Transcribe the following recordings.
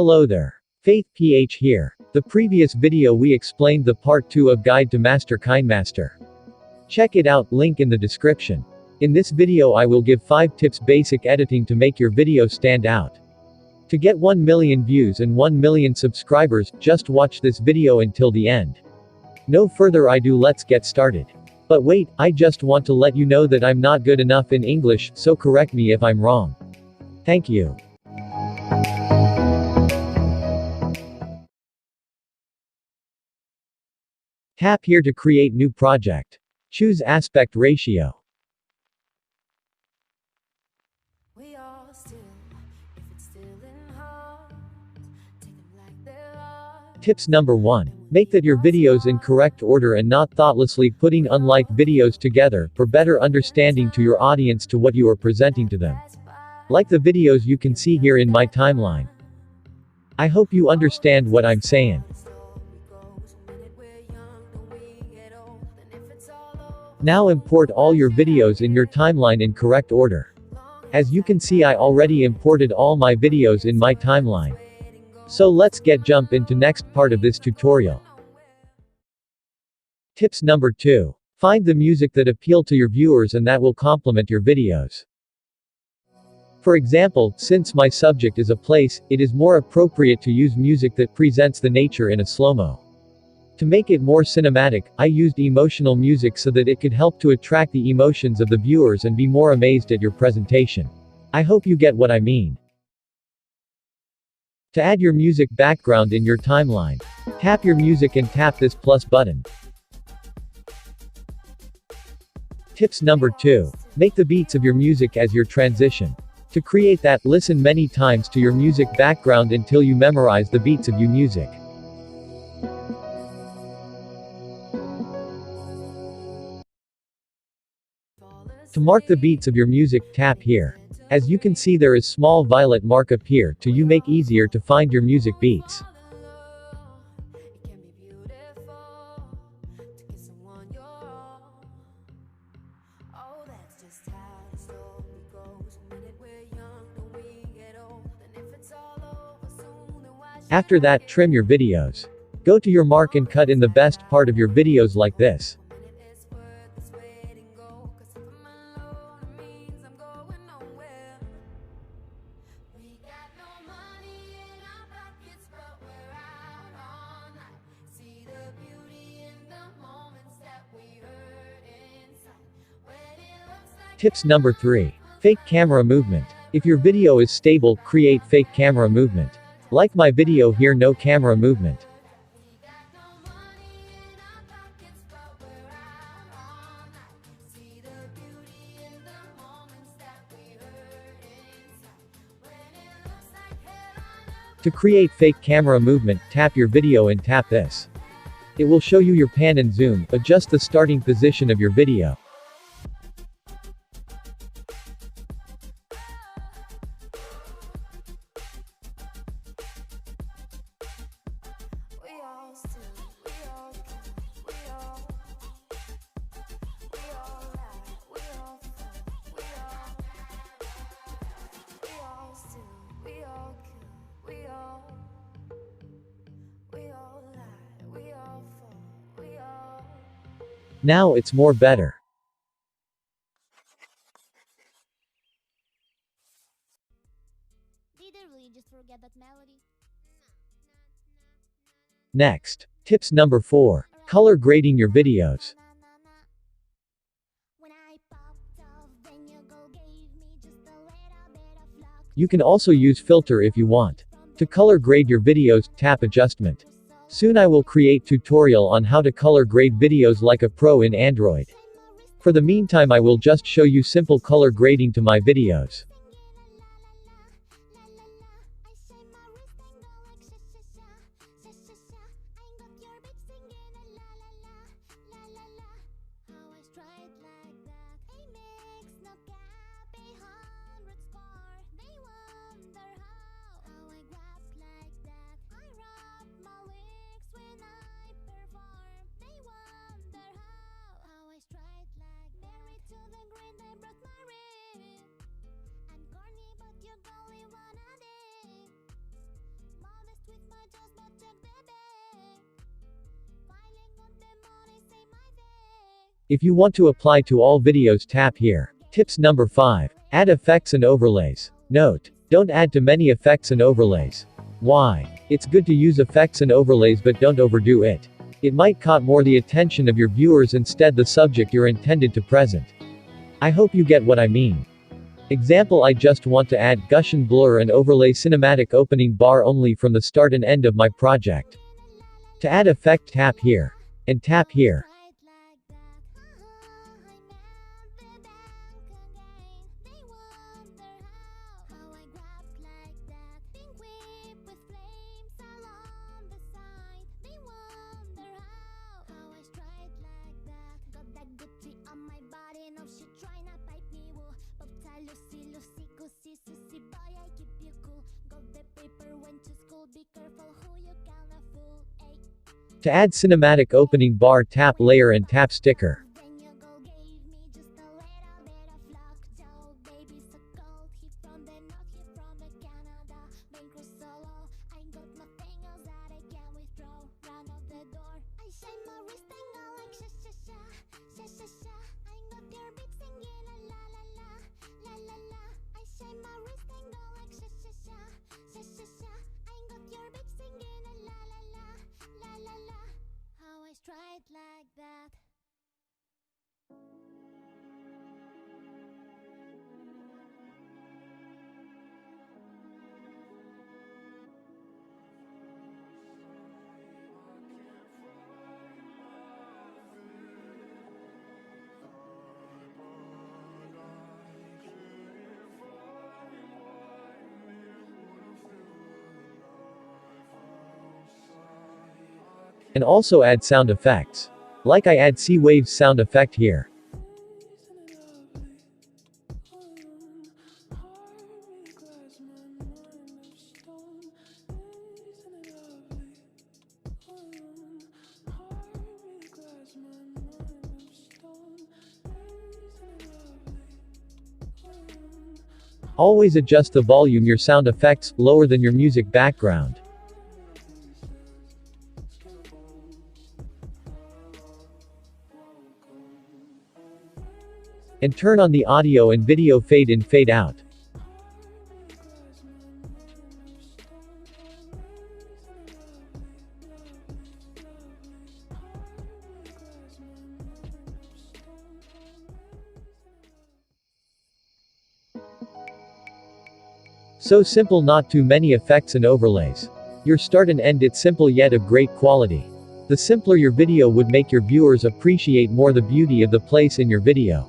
Hello there. Faith PH here. The previous video we explained the part 2 of Guide to Master Kinemaster. Check it out, link in the description. In this video I will give 5 tips basic editing to make your video stand out. To get 1 million views and 1 million subscribers, just watch this video until the end. No further ado, let's get started. But wait, I just want to let you know that I'm not good enough in English, so correct me if I'm wrong. Thank you. Tap here to create new project. Choose aspect ratio. Tips number 1. Make that your videos in correct order and not thoughtlessly putting unlike videos together, for better understanding to your audience to what you are presenting to them. Like the videos you can see here in my timeline. I hope you understand what I'm saying. Now import all your videos in your timeline in correct order. As you can see, I already imported all my videos in my timeline. So let's jump into next part of this tutorial. Tips number 2. Find the music that appeal to your viewers and that will complement your videos. For example, since my subject is a place, it is more appropriate to use music that presents the nature in a slow-mo. To make it more cinematic, I used emotional music so that it could help to attract the emotions of the viewers and be more amazed at your presentation. I hope you get what I mean. To add your music background in your timeline, tap your music and tap this plus button. Tips number 2. Make the beats of your music as your transition. To create that, listen many times to your music background until you memorize the beats of your music. To mark the beats of your music, tap here. As you can see, there is small violet mark appear to you make easier to find your music beats. After that, trim your videos. Go to your mark and cut in the best part of your videos like this. Tips number 3. Fake camera movement. If your video is stable, create fake camera movement. Like my video here, no camera movement. To create fake camera movement, tap your video and tap this. It will show you your pan and zoom. Adjust the starting position of your video. Now it's more better. Did I really just forget that melody? Next. Tips number 4. Color grading your videos. You can also use filter if you want. To color grade your videos, tap adjustment. Soon I will create tutorial on how to color grade videos like a pro in Android. For the meantime, I will just show you simple color grading to my videos. If you want to apply to all videos, tap here. Tips number 5. Add effects and overlays. Note: don't add too many effects and overlays. Why? It's good to use effects and overlays, but don't overdo it. It might caught more the attention of your viewers instead the subject you're intended to present. I hope you get what I mean. Example: I just want to add Gaussian blur and overlay cinematic opening bar only from the start and end of my project. To add effect, tap here. And tap here. To add cinematic opening bar, tap layer and tap sticker. And also add sound effects. Like I add sea waves sound effect here. Always adjust the volume your sound effects lower than your music background. And turn on the audio and video fade in, fade out. So simple, not too many effects and overlays. Your start and end, it's simple yet of great quality. The simpler your video would make your viewers appreciate more the beauty of the place in your video.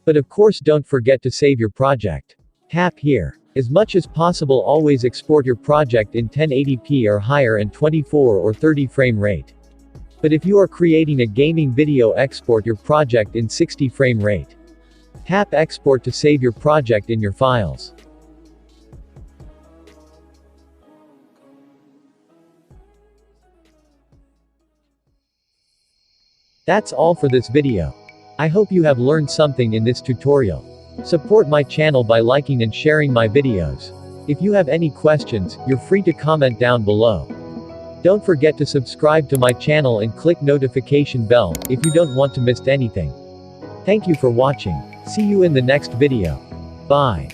But of course, don't forget to save your project. Tap here. As much as possible, always export your project in 1080p or higher and 24 or 30 frame rate. But if you are creating a gaming video, export your project in 60 frame rate. Tap export to save your project in your files. That's all for this video. I hope you have learned something in this tutorial. Support my channel by liking and sharing my videos. If you have any questions, you're free to comment down below. Don't forget to subscribe to my channel and click notification bell if you don't want to miss anything. Thank you for watching. See you in the next video. Bye.